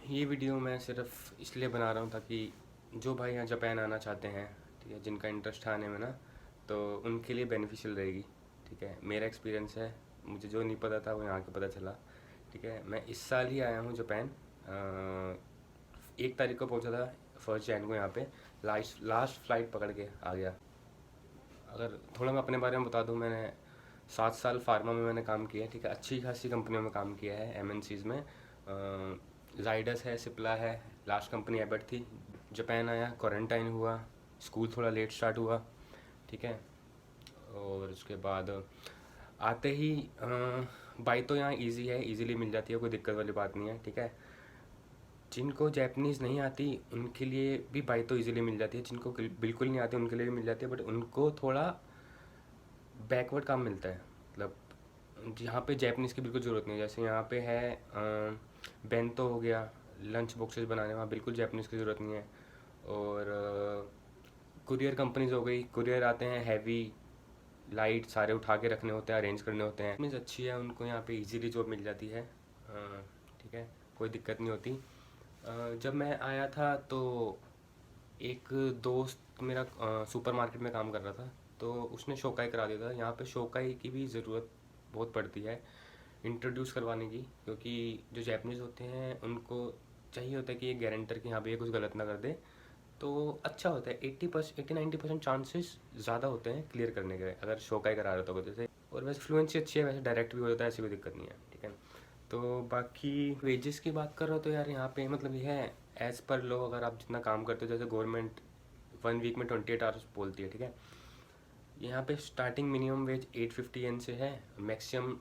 ये वीडियो मैं सिर्फ इसलिए बना रहा हूँ ताकि जो भाई यहाँ जापान आना चाहते हैं, ठीक है, जिनका इंटरेस्ट है आने में ना, तो उनके लिए बेनिफिशियल रहेगी। ठीक है, मेरा एक्सपीरियंस है, मुझे जो नहीं पता था वो यहाँ के पता चला। ठीक है, मैं इस साल ही आया हूँ जापान। 1 तारीख को पहुँचा था, 1 जनवरी को यहाँ पे लास्ट फ्लाइट पकड़ के आ गया। अगर थोड़ा मैं अपने बारे में बता दूँ, मैंने 7 साल फार्मा में मैंने काम किया है। ठीक है, अच्छी खासी कंपनियों में काम किया है, एमएनसीज में। जाइडस है, सिप्ला है, लास्ट कंपनी एबट थी। जापान आया, क्वारंटाइन हुआ, स्कूल थोड़ा लेट स्टार्ट हुआ। ठीक है, और उसके बाद आते ही बाई तो यहाँ इजी है, इजीली मिल जाती है, कोई दिक्कत वाली बात नहीं है। ठीक है, जिनको जैपनीज़ नहीं आती उनके लिए भी बाई तो इजीली मिल जाती है, जिनको बिल्कुल नहीं आती उनके लिए भी मिल जाती है, बट उनको थोड़ा बैकवर्ड काम मिलता है। मतलब यहाँ पे जैपनीज़ की बिल्कुल ज़रूरत नहीं है। जैसे यहाँ पे है बेंतो हो गया, लंच बॉक्सेस बनाने, वहाँ बिल्कुल जैपनीज़ की ज़रूरत नहीं है। और कुरियर कंपनीज हो गई, कुरियर आते हैं हैवी लाइट, सारे उठा के रखने होते हैं, अरेंज करने होते हैं। मीन्स अच्छी है, उनको यहाँ पे इजीली जॉब मिल जाती है। ठीक है, कोई दिक्कत नहीं होती। जब मैं आया था तो एक दोस्त मेरा सुपरमार्केट में काम कर रहा था, तो उसने शोकाई करा दिया था। यहाँ पे शोकाई की भी ज़रूरत बहुत पड़ती है इंट्रोड्यूस करवाने की, क्योंकि जो जैपनीज़ होते हैं उनको चाहिए होता है कि ये गारंटर कि हाँ भैया कुछ गलत ना कर दे। तो अच्छा होता है, 80-90% चांसेस ज़्यादा होते हैं क्लियर करने के अगर शोकाई करा रहे हो तो। जैसे और वैसे फ्लुएंसी अच्छी है, वैसे डायरेक्ट भी हो जाता है, ऐसी कोई दिक्कत नहीं है। ठीक है, तो बाकी वेजेस की बात कर रहे हो तो यार यहाँ पे मतलब ये है, एज़ पर लो अगर आप जितना काम करते हो, जैसे गवर्नमेंट 1 वीक में 28 आवर्स बोलती है। ठीक है, यहाँ पे स्टार्टिंग मिनिमम वेज 850 येन से है, मैक्सिमम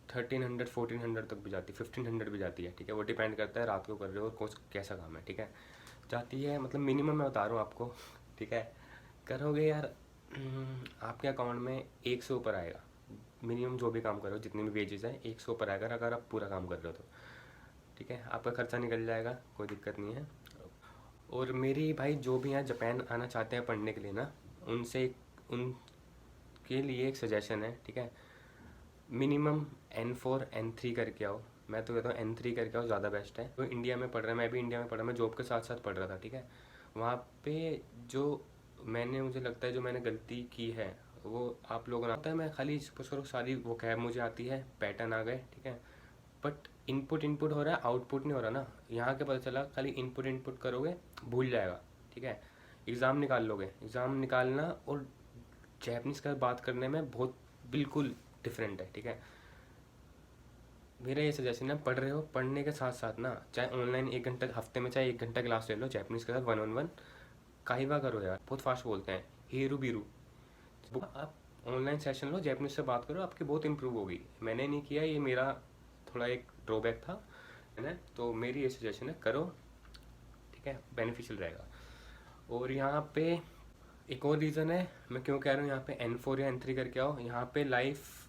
1300-1400 तक भी जाती है, 1500 भी जाती है। ठीक है, वो डिपेंड करता है रात को कर रहे हो और कौन कैसा काम है। ठीक है, जाती है, मतलब मिनिमम मैं बता रहा हूँ आपको। ठीक है, करोगे यार आपके अकाउंट में 1 से ऊपर आएगा। मिनिमम जो भी काम करो, जितने भी वेजेस हैं, 1 से ऊपर आएगा अगर आप पूरा काम कर रहे हो तो। ठीक है, आपका खर्चा निकल जाएगा, कोई दिक्कत नहीं है। और मेरी भाई जो भी यहाँ जापान आना चाहते हैं पढ़ने के लिए ना, उनके लिए एक सजेशन है। ठीक है, मिनिमम N4 N3 करके आओ। मैं तो कहता हूँ N3 करके आओ, ज़्यादा बेस्ट है। तो इंडिया में पढ़ रहा है, मैं भी इंडिया में पढ़ा, मैं जॉब के साथ साथ पढ़ रहा था। ठीक है, वहाँ पे जो मुझे लगता है जो मैंने गलती की है वो आप लोगों ने आता है। मैं खाली सपोज करो सारी वो कैब मुझे आती है, पैटर्न आ गए। ठीक है, बट इनपुट हो रहा है, आउटपुट नहीं हो रहा ना। यहाँ के पता चला खाली इनपुट करोगे भूल जाएगा। ठीक है, एग्ज़ाम निकाल लोगे, एग्ज़ाम निकालना और जैपनीज़ का बात करने में बहुत बिल्कुल डिफरेंट है। ठीक है, मेरा ये सजेशन है, पढ़ रहे हो, पढ़ने के साथ साथ ना चाहे ऑनलाइन 1 घंटा हफ्ते में, चाहे 1 घंटा क्लास ले लो जैपनीज़ के साथ 1-on-1। काहिवा करो यार, बहुत फास्ट बोलते हैं, हीरू बीरू। आप ऑनलाइन सेशन लो, जैपनीज से बात करो, आपकी बहुत इंप्रूव होगी। मैंने नहीं किया, ये मेरा थोड़ा एक ड्रॉबैक था, है ना, तो मेरी ये सजेशन है, करो। ठीक है, बेनिफिशियल रहेगा। और यहाँ पे एक और रीज़न है मैं क्यों कह रहा हूँ यहाँ पे N4 या N3 करके आओ। यहाँ पे लाइफ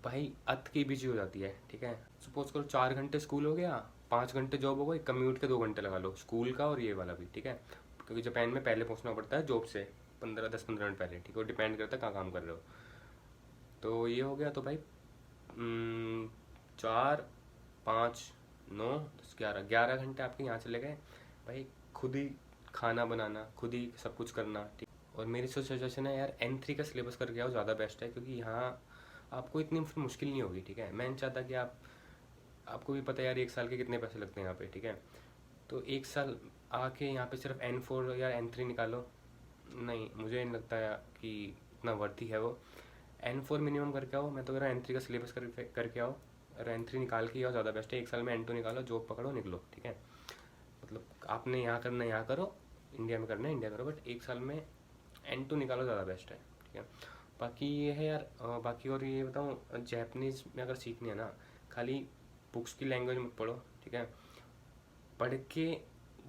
भाई अत की बिजी हो जाती है। ठीक है, सपोज करो 4 घंटे स्कूल हो गया, 5 घंटे जॉब हो गई, कम्यूट के 2 घंटे लगा लो स्कूल का और ये वाला भी। ठीक है, क्योंकि जापान में पहले पहुँचना पड़ता है जॉब से 10-15 मिनट पहले। ठीक है, वो डिपेंड करता है कहाँ काम कर रहे हो। तो ये हो गया, तो भाई 4, 5, 9, 10, 11 घंटे आपके यहाँ चले गए भाई। खुद ही खाना बनाना, खुद ही सब कुछ करना। ठीक, और मेरी सजेशन है यार N3 का सिलेबस करके आओ, ज़्यादा बेस्ट है, क्योंकि यहाँ आपको इतनी मुश्किल नहीं होगी। ठीक है, मैं नहीं चाहता कि आपको भी पता है यार 1 साल के कितने पैसे लगते हैं यहाँ पे। ठीक है, तो 1 साल आके यहाँ पे सिर्फ N4 या N3 निकालो, नहीं मुझे नहीं लगता कि इतना वर्थ है वो। N4 मिनिमम करके आओ, मैं तो कह रहा हूँ N3 का सिलेबस करके आओ, और N3 निकाल के आओ, ज़्यादा बेस्ट है। 1 साल में N2 निकालो, जॉब पकड़ो, निकलो। ठीक है, मतलब आपने यहाँ करना है यहाँ करो, इंडिया में करना है इंडिया करो, बट 1 साल में N2 निकालो, ज़्यादा बेस्ट है। ठीक है, बाकी ये है यार, बाकी और ये बताऊँ, जैपनीज़ में अगर सीखनी है ना, खाली बुक्स की लैंग्वेज मत पढ़ो। ठीक है, पढ़ के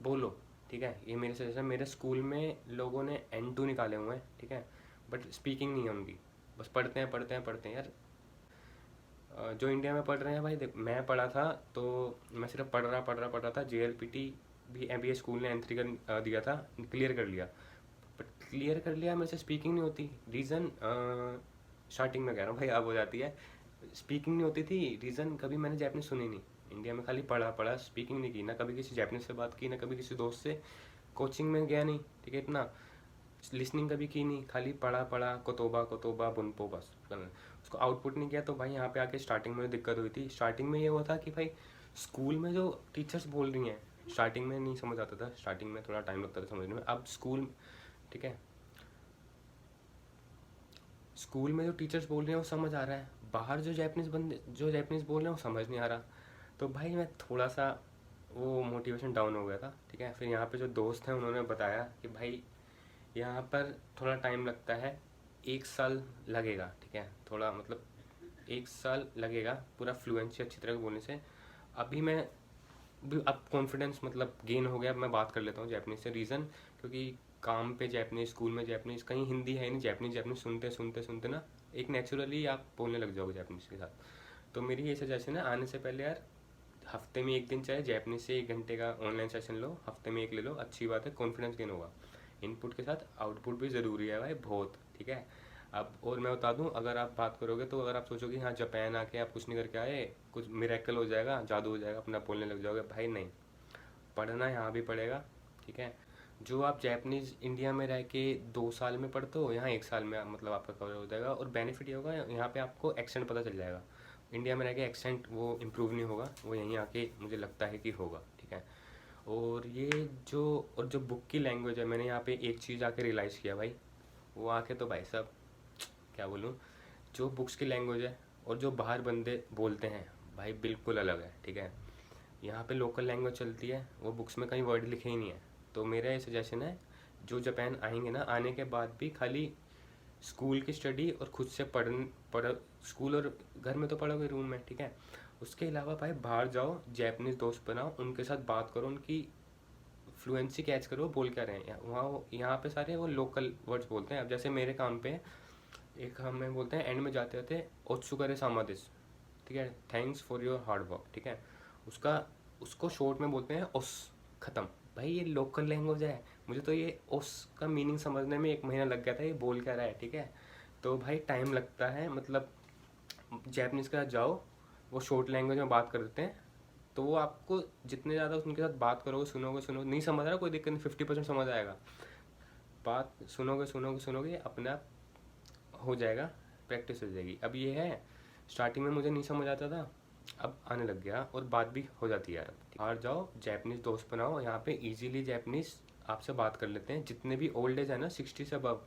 बोलो। ठीक है, ये मेरे सजेशन, मेरे स्कूल में लोगों ने N2 निकाले हुए हैं। ठीक है, बट स्पीकिंग नहीं है उनकी, बस पढ़ते हैं पढ़ते हैं पढ़ते हैं यार। जो इंडिया में पढ़ रहे हैं भाई, देख मैं पढ़ा था तो मैं सिर्फ पढ़ रहा था। JLPT भी MBA स्कूल ने N3 का दिया था, क्लियर कर लिया, बट क्लियर कर लिया, मेरे से स्पीकिंग नहीं होती। रीज़न स्टार्टिंग में कह रहा हूँ भाई, अब हो जाती है, स्पीकिंग नहीं होती थी। रीज़न कभी मैंने जैपनीज सुनी नहीं, इंडिया में खाली पढ़ा पढ़ा, स्पीकिंग नहीं की, ना कभी किसी जापानीज से बात की, ना कभी किसी दोस्त से, कोचिंग में गया नहीं, ठीक है, इतना लिसनिंग कभी की नहीं, खाली पढ़ा पढ़ा, कोतोबा कोतोबा बुनपो, बस उसको आउटपुट नहीं किया। तो भाई यहाँ पे आके स्टार्टिंग में दिक्कत हुई थी। स्टार्टिंग में ये हुआ था कि भाई स्कूल में जो टीचर्स बोल रही हैं, स्टार्टिंग में नहीं समझ आता था, स्टार्टिंग में थोड़ा टाइम लगता था समझने में। अब स्कूल, ठीक है, स्कूल में जो टीचर्स बोल रहे हैं वो समझ आ रहा है, बाहर जो जापानीज बोल रहे हैं वो समझ नहीं आ रहा। तो भाई मैं थोड़ा सा वो मोटिवेशन डाउन हो गया था, ठीक है। फिर यहाँ पे जो दोस्त हैं उन्होंने बताया कि भाई यहाँ पर थोड़ा टाइम लगता है, 1 साल लगेगा, ठीक है, थोड़ा मतलब 1 साल लगेगा पूरा फ्लुएंसी अच्छी तरह बोलने से। अभी मैं भी अब कॉन्फिडेंस मतलब गेन हो गया, अब मैं बात कर लेता हूँ जापानीज से। रीज़न, क्योंकि काम पे जापानीज, स्कूल में जापानीज, कहीं हिंदी है नहीं, जापानीज जापानीज सुनते सुनते सुनते ना एक नेचुरली आप बोलने लग जाओगे जापानीज के साथ। तो मेरी ये सजेशन है, आने से पहले यार हफ्ते में 1 दिन चाहे जापानीज से 1 घंटे का ऑनलाइन सेशन लो, हफ्ते में 1 ले लो, अच्छी बात है, कॉन्फिडेंस गेन होगा। इनपुट के साथ आउटपुट भी ज़रूरी है भाई, बहुत, ठीक है। अब और मैं बता दूं, अगर आप बात करोगे तो अगर आप सोचोगे हाँ जापान आके आप कुछ नहीं करके आए, कुछ मिरेकल हो जाएगा, जादू हो जाएगा, अपना बोलने लग जाओगे, भाई नहीं, पढ़ना यहाँ भी पड़ेगा, ठीक है। जो आप जापानीज़ इंडिया में रह के 2 साल में पढ़ते हो, यहाँ 1 साल में मतलब आपका कवर हो जाएगा। और बेनिफिट ये होगा, यहाँ पे आपको एक्सेंट पता चल जाएगा। इंडिया में रह के एक्सेंट वो इम्प्रूव नहीं होगा, वो यहीं आके मुझे लगता है कि होगा, ठीक है। और ये जो और जो बुक की लैंग्वेज है, मैंने यहाँ पे एक चीज़ आके रियलाइज़ किया भाई, वो आके तो भाई साहब क्या बोलूँ, जो बुक्स की लैंग्वेज है और जो बाहर बंदे बोलते हैं भाई बिल्कुल अलग है, ठीक है। यहाँ पे लोकल लैंग्वेज चलती है, वो बुक्स में कहीं वर्ड लिखे ही नहीं है। तो मेरा ये सजेशन है, जो जापान आएंगे ना, आने के बाद भी खाली स्कूल की स्टडी और खुद से पढ़ स्कूल और घर में तो पढ़ोगे रूम में, ठीक है। उसके अलावा भाई बाहर जाओ, जापानीज दोस्त बनाओ, उनके साथ बात करो, उनकी फ्लुएंसी कैच करो, बोल क्या रहे हैं वहाँ। यहाँ पे सारे वो लोकल वर्ड्स बोलते हैं। अब जैसे मेरे काम पे एक हमें बोलते हैं एंड में जाते जाते ओत्सुकारे सामादिस, ठीक है, thanks for your hard work, ठीक है। उसका उसको शॉर्ट में बोलते हैं ओस, ख़त्म। भाई ये लोकल लैंग्वेज है, मुझे तो ये ओस का मीनिंग समझने में 1 महीना लग गया था, ये बोल क्या रहा है, ठीक है। तो भाई टाइम लगता है, मतलब जैपनीज़ के साथ जाओ, वो शॉर्ट लैंग्वेज में बात कर देते हैं, तो वो आपको जितने ज़्यादा उनके साथ बात करोगे, सुनोगे, नहीं समझ रहा कोई दिक्कत नहीं, 50% समझ आएगा। बात सुनोगे अपने आप हो जाएगा, प्रैक्टिस हो जाएगी। अब ये है, स्टार्टिंग में मुझे नहीं समझ आता था, अब आने लग गया और बात भी हो जाती है यार। अब बाहर जाओ, जापानीज़ दोस्त बनाओ, यहाँ पे इजीली जापानीज़ आपसे बात कर लेते हैं। जितने भी ओल्ड एज है ना 60 से अबव,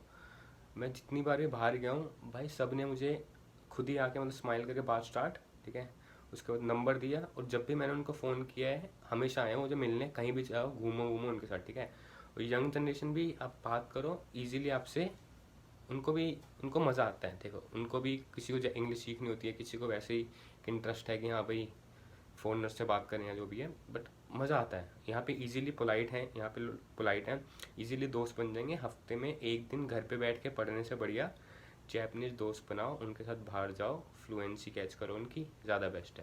मैं जितनी बार भी बाहर गया हूँ भाई, सब ने मुझे खुद ही आके मतलब स्माइल करके बात स्टार्ट, ठीक है। उसके बाद नंबर दिया, और जब भी मैंने उनको फ़ोन किया है हमेशा आए हैं मुझे मिलने, कहीं भी जाओ घूमो घूमो उनके साथ, ठीक है। और यंग जनरेशन भी आप बात करो ईजिली आपसे, उनको भी, उनको मज़ा आता है। देखो उनको भी, किसी को इंग्लिश सीखनी होती है, किसी को वैसे ही इंटरेस्ट है कि हाँ भाई फ़ोनर से बात करें या जो भी है, बट मज़ा आता है। यहाँ पे इजीली पोलाइट हैं, यहाँ पे पोलाइट हैं, इजीली दोस्त बन जाएंगे। हफ्ते में 1 दिन घर पे बैठ के पढ़ने से बढ़िया जापानीज़ दोस्त बनाओ, उनके साथ बाहर जाओ, फ्लुएंसी कैच करो उनकी, ज़्यादा बेस्ट है।